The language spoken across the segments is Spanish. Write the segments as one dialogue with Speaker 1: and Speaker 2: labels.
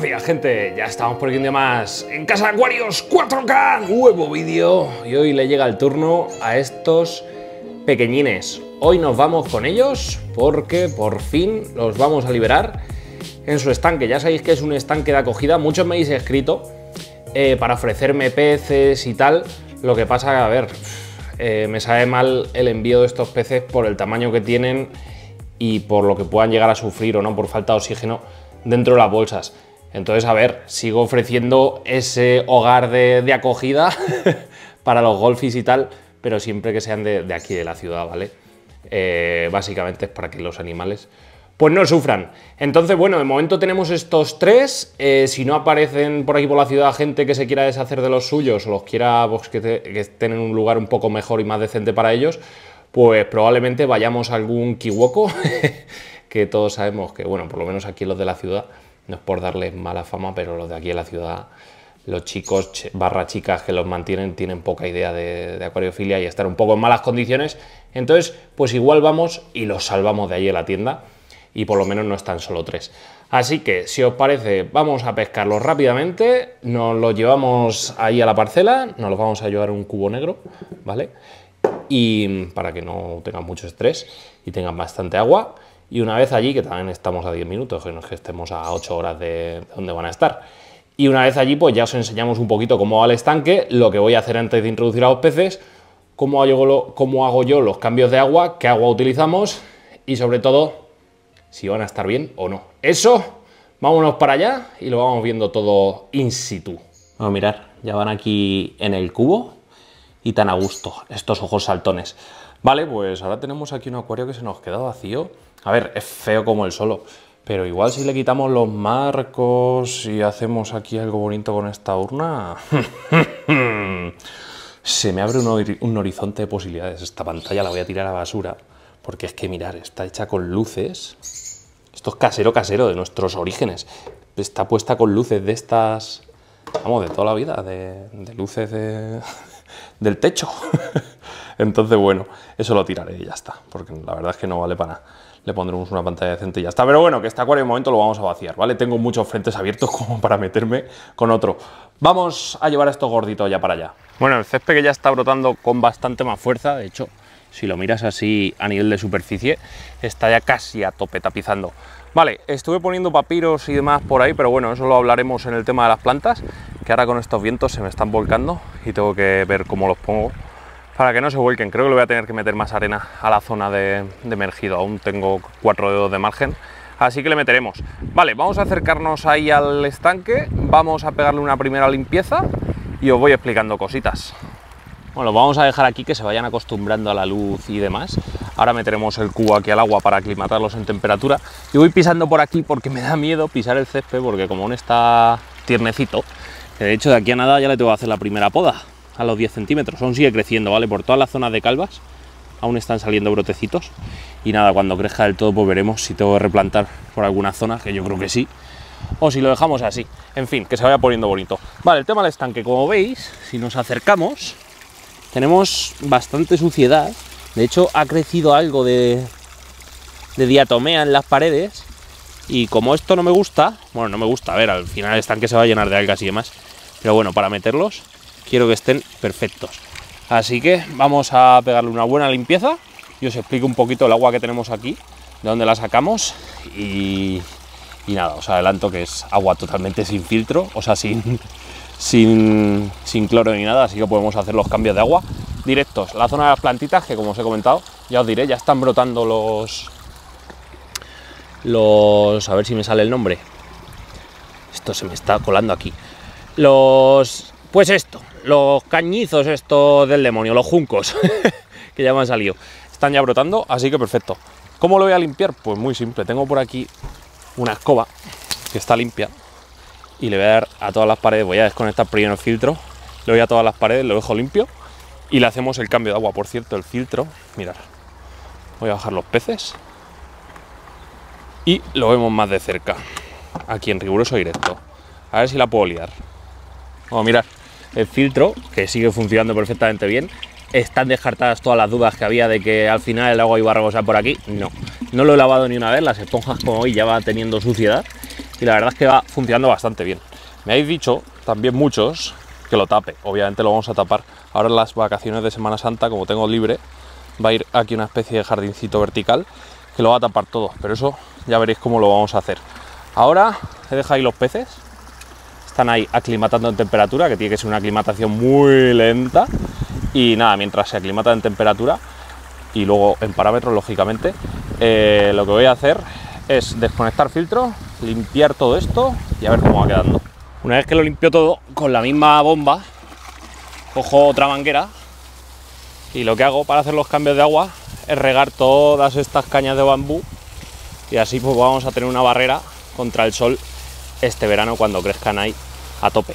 Speaker 1: Buenos días, gente, ya estamos por aquí un día más en Casa de Acuarios 4K, nuevo vídeo, y hoy le llega el turno a estos pequeñines. Hoy nos vamos con ellos porque por fin los vamos a liberar en su estanque. Ya sabéis que es un estanque de acogida, muchos me habéis escrito para ofrecerme peces y tal. Lo que pasa, a ver, me sabe mal el envío de estos peces por el tamaño que tienen y por lo que puedan llegar a sufrir o no por falta de oxígeno dentro de las bolsas. Entonces, a ver, sigo ofreciendo ese hogar de acogida para los golfis y tal, pero siempre que sean de aquí de la ciudad, ¿vale? Básicamente es para que los animales pues no sufran. Entonces, bueno, de momento tenemos estos tres. Si no aparecen por aquí por la ciudad gente que se quiera deshacer de los suyos o los quiera pues, que estén en un lugar un poco mejor y más decente para ellos, pues probablemente vayamos a algún kiwoko que todos sabemos que, bueno, por lo menos aquí los de la ciudad, no es por darles mala fama, pero los de aquí en la ciudad, los chicos barra chicas que los mantienen tienen poca idea de acuariofilia y están un poco en malas condiciones. Entonces, pues igual vamos y los salvamos de ahí en la tienda y por lo menos no están solo tres. Así que, si os parece, vamos a pescarlos rápidamente, nos los llevamos ahí a la parcela, nos los vamos a llevar en un cubo negro, ¿vale? Y para que no tengan mucho estrés y tengan bastante agua. Y una vez allí, que también estamos a 10 minutos, que no es que estemos a 8 horas de donde van a estar. Y una vez allí, pues ya os enseñamos un poquito cómo va el estanque, lo que voy a hacer antes de introducir a los peces, cómo hago yo los cambios de agua, qué agua utilizamos y sobre todo, si van a estar bien o no. Eso, vámonos para allá y lo vamos viendo todo in situ. Vamos a mirar, ya van aquí en el cubo y tan a gusto, estos ojos saltones. Vale, pues ahora tenemos aquí un acuario que se nos queda vacío. A ver, es feo como el solo, pero igual si le quitamos los marcos y hacemos aquí algo bonito con esta urna, se me abre un horizonte de posibilidades. Esta pantalla la voy a tirar a la basura, porque es que mirar, está hecha con luces. Esto es casero de nuestros orígenes. Está puesta con luces de estas, vamos, de toda la vida, de luces del techo. Entonces, bueno, eso lo tiraré y ya está, porque la verdad es que no vale para nada. Le pondremos una pantalla decente y ya está. Pero bueno, que este acuario de momento lo vamos a vaciar, ¿vale? Tengo muchos frentes abiertos como para meterme con otro. Vamos a llevar a estos gorditos ya para allá. Bueno, el césped que ya está brotando con bastante más fuerza. De hecho, si lo miras así a nivel de superficie, está ya casi a tope tapizando. Vale, estuve poniendo papiros y demás por ahí, pero bueno, eso lo hablaremos en el tema de las plantas, que ahora con estos vientos se me están volcando y tengo que ver cómo los pongo para que no se vuelquen. Creo que le voy a tener que meter más arena a la zona de emergido. Aún tengo 4 dedos de margen, así que le meteremos. Vale, vamos a acercarnos ahí al estanque, vamos a pegarle una primera limpieza y os voy explicando cositas. Bueno, vamos a dejar aquí que se vayan acostumbrando a la luz y demás. Ahora meteremos el cubo aquí al agua para aclimatarlos en temperatura. Y voy pisando por aquí porque me da miedo pisar el césped, porque como aún está tiernecito, que de hecho de aquí a nada ya le tengo que hacer la primera poda. A los 10 centímetros, aún sigue creciendo, ¿vale? Por todas las zonas de calvas aún están saliendo brotecitos y nada, cuando crezca del todo pues veremos si tengo que replantar por alguna zona, que yo creo que sí, o si lo dejamos así. En fin, que se vaya poniendo bonito. Vale, el tema del estanque, como veis, si nos acercamos tenemos bastante suciedad. De hecho ha crecido algo de diatomea en las paredes y como esto no me gusta, bueno, no me gusta, a ver, al final el estanque se va a llenar de algas y demás, pero bueno, para meterlos quiero que estén perfectos. Así que vamos a pegarle una buena limpieza y os explico un poquito el agua que tenemos aquí, de dónde la sacamos y nada, os adelanto que es agua totalmente sin filtro, o sea, sin cloro ni nada, así que podemos hacer los cambios de agua directos. La zona de las plantitas, que como os he comentado, ya os diré, ya están brotando los a ver si me sale el nombre. Esto se me está colando aquí. Pues esto, los cañizos estos del demonio, los juncos, que ya me han salido, están ya brotando, así que perfecto. ¿Cómo lo voy a limpiar? Pues muy simple, tengo por aquí una escoba que está limpia y le voy a dar a todas las paredes, voy a desconectar primero el filtro, le doy a todas las paredes, lo dejo limpio y le hacemos el cambio de agua. Por cierto, el filtro, mirad, voy a bajar los peces y lo vemos más de cerca, aquí en riguroso directo, a ver si la puedo liar. Vamos a mirar. El filtro, que sigue funcionando perfectamente bien. Están descartadas todas las dudas que había de que al final el agua iba a rebosar por aquí. No lo he lavado ni una vez, las esponjas como hoy ya va teniendo suciedad y la verdad es que va funcionando bastante bien. Me habéis dicho también muchos que lo tape, obviamente lo vamos a tapar. Ahora en las vacaciones de Semana Santa, como tengo libre, va a ir aquí una especie de jardincito vertical que lo va a tapar todo, pero eso ya veréis cómo lo vamos a hacer. Ahora he dejado ahí los peces, están ahí aclimatando en temperatura, que tiene que ser una aclimatación muy lenta, y nada, mientras se aclimatan en temperatura y luego en parámetros, lógicamente, lo que voy a hacer es desconectar filtro, limpiar todo esto y a ver cómo va quedando. Una vez que lo limpio todo, con la misma bomba cojo otra manguera y lo que hago para hacer los cambios de agua es regar todas estas cañas de bambú, y así pues vamos a tener una barrera contra el sol este verano cuando crezcan ahí a tope.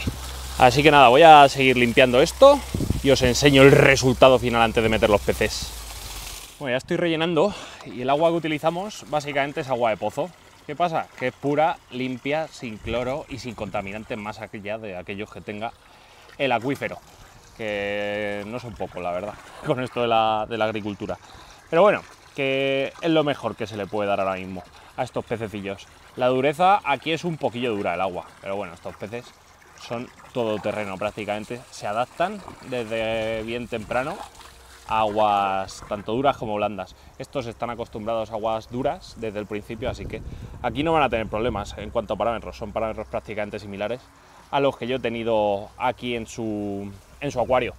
Speaker 1: Así que nada, voy a seguir limpiando esto y os enseño el resultado final antes de meter los peces. Bueno, ya estoy rellenando y el agua que utilizamos básicamente es agua de pozo. ¿Qué pasa? Que es pura, limpia, sin cloro y sin contaminantes más allá de aquellos que tenga el acuífero, que no son pocos, la verdad, con esto de la agricultura. Pero bueno, que es lo mejor que se le puede dar ahora mismo a estos pececillos. La dureza aquí es un poquillo dura el agua, pero bueno, estos peces son todoterreno prácticamente, se adaptan desde bien temprano a aguas tanto duras como blandas. Estos están acostumbrados a aguas duras desde el principio, así que aquí no van a tener problemas en cuanto a parámetros, son parámetros prácticamente similares a los que yo he tenido aquí en su acuario.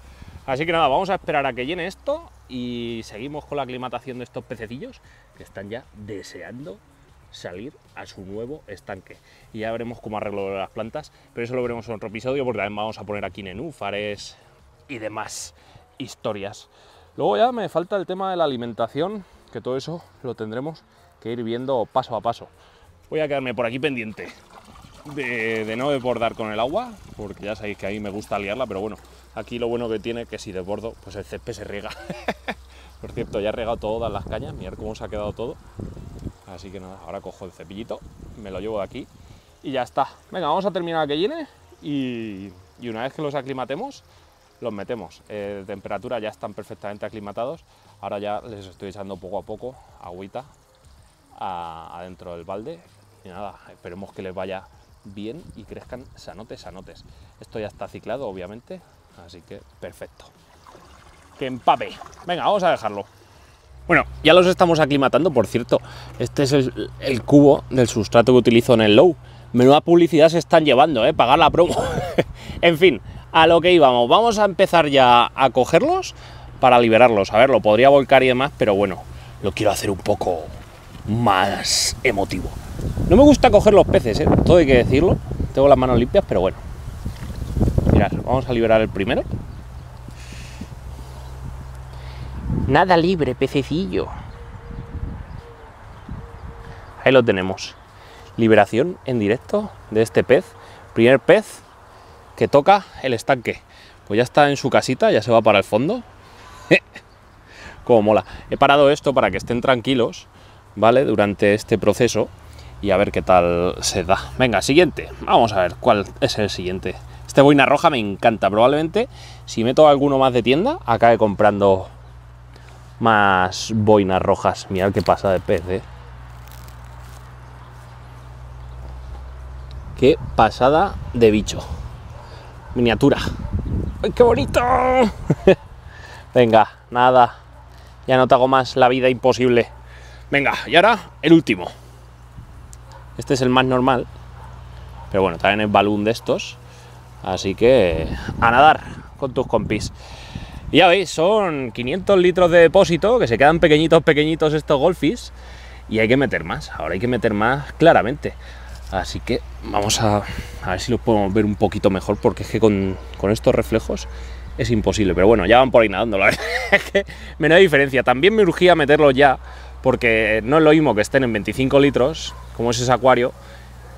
Speaker 1: Así que nada, vamos a esperar a que llene esto y seguimos con la aclimatación de estos pececillos que están ya deseando salir a su nuevo estanque. Y ya veremos cómo arreglo las plantas, pero eso lo veremos en otro episodio, porque también vamos a poner aquí nenúfares y demás historias. Luego ya me falta el tema de la alimentación, que todo eso lo tendremos que ir viendo paso a paso. Voy a quedarme por aquí pendiente de no desbordar con el agua, porque ya sabéis que a mí me gusta liarla, pero bueno, aquí lo bueno que tiene es que si desbordo, pues el césped se riega. Por cierto, ya he regado todas las cañas, mirad cómo se ha quedado todo. Así que nada, ahora cojo el cepillito, me lo llevo de aquí y ya está. Venga, vamos a terminar a que llene y una vez que los aclimatemos, los metemos. De temperatura ya están perfectamente aclimatados. Ahora ya les estoy echando poco a poco agüita adentro del balde. Y nada, esperemos que les vaya bien y crezcan sanotes. Esto ya está ciclado, obviamente, así que perfecto. Que empape. Venga, vamos a dejarlo. Bueno, ya los estamos aclimatando, por cierto. Este es el cubo del sustrato que utilizo en el Low. Menuda publicidad se están llevando, pagar la promo. En fin, a lo que íbamos. Vamos a empezar ya a cogerlos para liberarlos. A ver, lo podría volcar y demás, pero bueno, lo quiero hacer un poco más emotivo. No me gusta coger los peces, todo hay que decirlo. Tengo las manos limpias, pero bueno. Mirad, vamos a liberar el primero. Nada libre, pececillo. Ahí lo tenemos. Liberación en directo de este pez. Primer pez que toca el estanque. Pues ya está en su casita, ya se va para el fondo. Como mola. He parado esto para que estén tranquilos, ¿vale? Durante este proceso y a ver qué tal se da. Venga, siguiente. Vamos a ver cuál es el siguiente. Este boina roja me encanta. Probablemente, si meto alguno más de tienda, acabe comprando más boinas rojas. Mirad qué pasa de pez, Qué pasada de bicho. Miniatura. ¡Ay, qué bonito! Venga, nada. Ya no te hago más la vida imposible. Venga, y ahora el último. Este es el más normal. Pero bueno, también es balloon de estos. Así que a nadar con tus compis. Y ya veis, son 500 litros de depósito, que se quedan pequeñitos estos golfis, y hay que meter más, ahora hay que meter más claramente. Así que vamos a ver si los podemos ver un poquito mejor, porque es que con estos reflejos es imposible. Pero bueno, ya van por ahí nadando, la verdad. Es que menos diferencia. También me urgía meterlos ya, porque no es lo mismo que estén en 25 litros, como es ese acuario,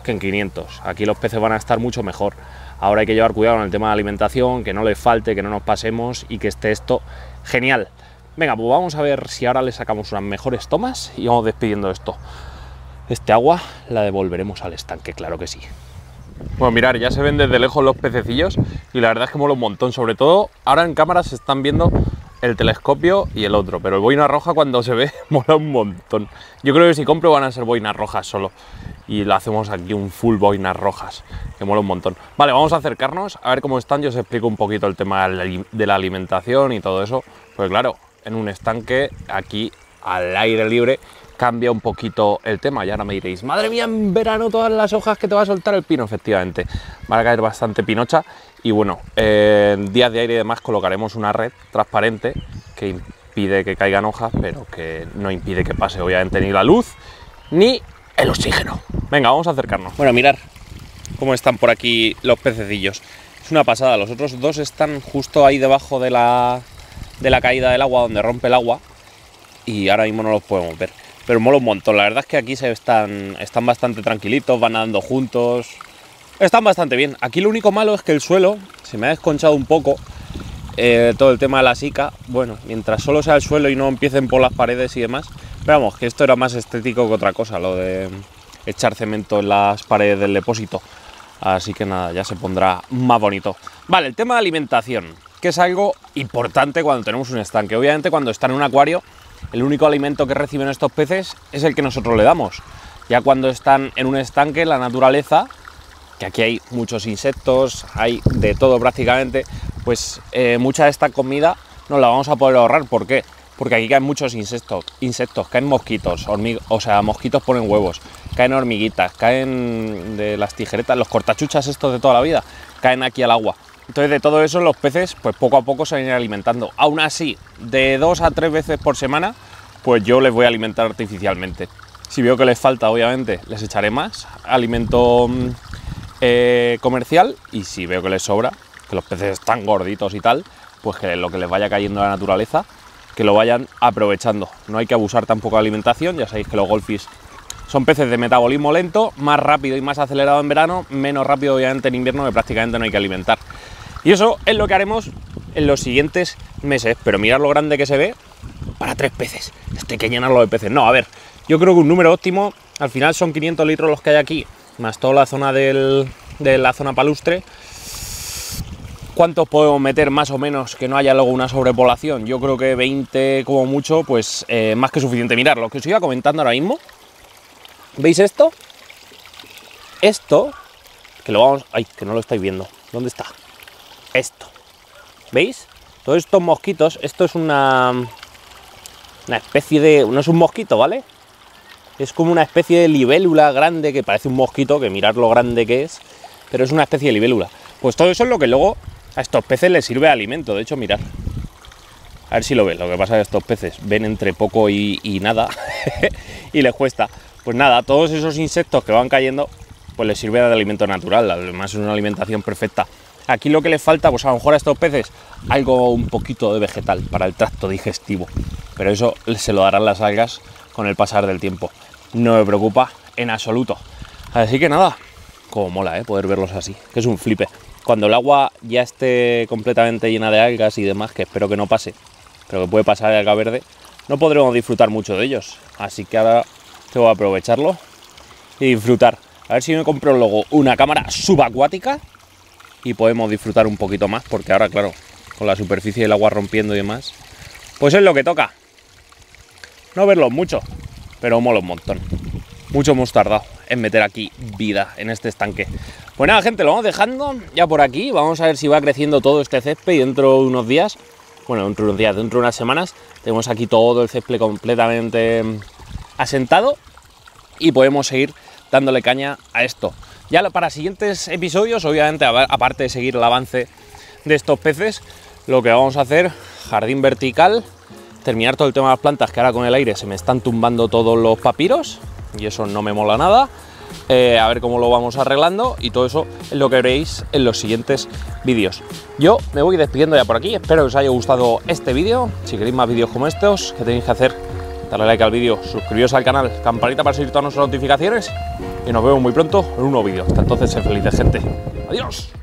Speaker 1: que en 500. Aquí los peces van a estar mucho mejor. Ahora hay que llevar cuidado con el tema de la alimentación, que no les falte, que no nos pasemos y que esté esto genial. Venga, pues vamos a ver si ahora le sacamos unas mejores tomas y vamos despidiendo esto. Este agua la devolveremos al estanque, claro que sí. Bueno, mirad, ya se ven desde lejos los pececillos y la verdad es que mola un montón. Sobre todo, ahora en cámara se están viendo el telescopio y el otro, pero el boina roja cuando se ve mola un montón. Yo creo que si compro van a ser boinas rojas solo y lo hacemos aquí un full boinas rojas, que mola un montón. Vale, vamos a acercarnos a ver cómo están. Yo os explico un poquito el tema de la alimentación y todo eso, pues claro, en un estanque aquí al aire libre cambia un poquito el tema. Y ahora me diréis, madre mía, en verano todas las hojas que te va a soltar el pino. Efectivamente, va a caer bastante pinocha. Y bueno, en días de aire y demás colocaremos una red transparente que impide que caigan hojas, pero que no impide que pase obviamente ni la luz ni el oxígeno. Venga, vamos a acercarnos. Bueno, mirar cómo están por aquí los pececillos. Es una pasada, los otros dos están justo ahí debajo de la caída del agua, donde rompe el agua, y ahora mismo no los podemos ver. Pero mola un montón, la verdad es que aquí están bastante tranquilitos, van nadando juntos. Están bastante bien. Aquí lo único malo es que el suelo se me ha desconchado un poco, todo el tema de la sica. Bueno, mientras solo sea el suelo y no empiecen por las paredes y demás. Pero vamos, que esto era más estético que otra cosa, lo de echar cemento en las paredes del depósito. Así que nada, ya se pondrá más bonito. Vale, el tema de alimentación, que es algo importante cuando tenemos un estanque. Obviamente cuando están en un acuario, el único alimento que reciben estos peces es el que nosotros le damos. Ya cuando están en un estanque, la naturaleza, que aquí hay muchos insectos, hay de todo prácticamente, pues mucha de esta comida nos la vamos a poder ahorrar. ¿Por qué? Porque aquí caen muchos insectos, caen mosquitos, mosquitos ponen huevos, caen hormiguitas, caen de las tijeretas, los cortachuchas estos de toda la vida, caen aquí al agua. Entonces de todo eso los peces pues poco a poco se van a ir alimentando. Aún así, de 2 a 3 veces por semana, pues yo les voy a alimentar artificialmente. Si veo que les falta, obviamente, les echaré más alimento comercial, y si veo que les sobra, que los peces están gorditos y tal, pues que lo que les vaya cayendo a la naturaleza, que lo vayan aprovechando. No hay que abusar tampoco de alimentación, ya sabéis que los goldfish son peces de metabolismo lento, más rápido y más acelerado en verano, menos rápido obviamente en invierno, que prácticamente no hay que alimentar. Y eso es lo que haremos en los siguientes meses, pero mirad lo grande que se ve para 3 peces. Esto hay que llenarlo de peces. No, a ver, yo creo que un número óptimo, al final son 500 litros los que hay aquí, más toda la zona de la zona palustre. ¿Cuántos podemos meter más o menos que no haya luego una sobrepoblación? Yo creo que 20 como mucho, pues más que suficiente. Mirad, lo que os iba comentando ahora mismo. ¿Veis esto? Esto, que lo vamos... ¡Ay, que no lo estáis viendo! ¿Dónde está? Esto. ¿Veis? Todos estos mosquitos, esto es una especie de... No es un mosquito, ¿vale? Es como una especie de libélula grande que parece un mosquito, que mirad lo grande que es, pero es una especie de libélula. Pues todo eso es lo que luego a estos peces les sirve de alimento. De hecho, mirad. A ver si lo ves. Lo que pasa es que estos peces ven entre poco y nada y les cuesta. Pues nada, todos esos insectos que van cayendo, pues les sirve de alimento natural. Además es una alimentación perfecta. Aquí lo que les falta, pues a lo mejor a estos peces, algo un poquito de vegetal para el tracto digestivo. Pero eso se lo darán las algas con el pasar del tiempo. No me preocupa en absoluto. Así que nada, como mola, poder verlos así, que es un flipe. Cuando el agua ya esté completamente llena de algas y demás, que espero que no pase, pero que puede pasar de alga verde, no podremos disfrutar mucho de ellos. Así que ahora tengo que aprovecharlo y disfrutar. A ver si me compro luego una cámara subacuática y podemos disfrutar un poquito más, porque ahora, claro, con la superficie del agua rompiendo y demás, pues es lo que toca. No verlos mucho, pero mola un montón. Mucho hemos tardado en meter aquí vida en este estanque. Pues nada, gente, lo vamos dejando ya por aquí. Vamos a ver si va creciendo todo este césped y dentro de unos días, bueno, dentro de unas semanas, tenemos aquí todo el césped completamente asentado y podemos seguir dándole caña a esto. Ya para siguientes episodios, obviamente, aparte de seguir el avance de estos peces, lo que vamos a hacer, jardín vertical, terminar todo el tema de las plantas, que ahora con el aire se me están tumbando todos los papiros y eso no me mola nada. A ver cómo lo vamos arreglando, y todo eso es lo que veréis en los siguientes vídeos. Yo me voy despidiendo ya por aquí, espero que os haya gustado este vídeo. Si queréis más vídeos como estos, ¿qué tenéis que hacer? Darle like al vídeo, suscribiros al canal, campanita para seguir todas nuestras notificaciones, y nos vemos muy pronto en un nuevo vídeo. Hasta entonces, sed felices, gente. ¡Adiós!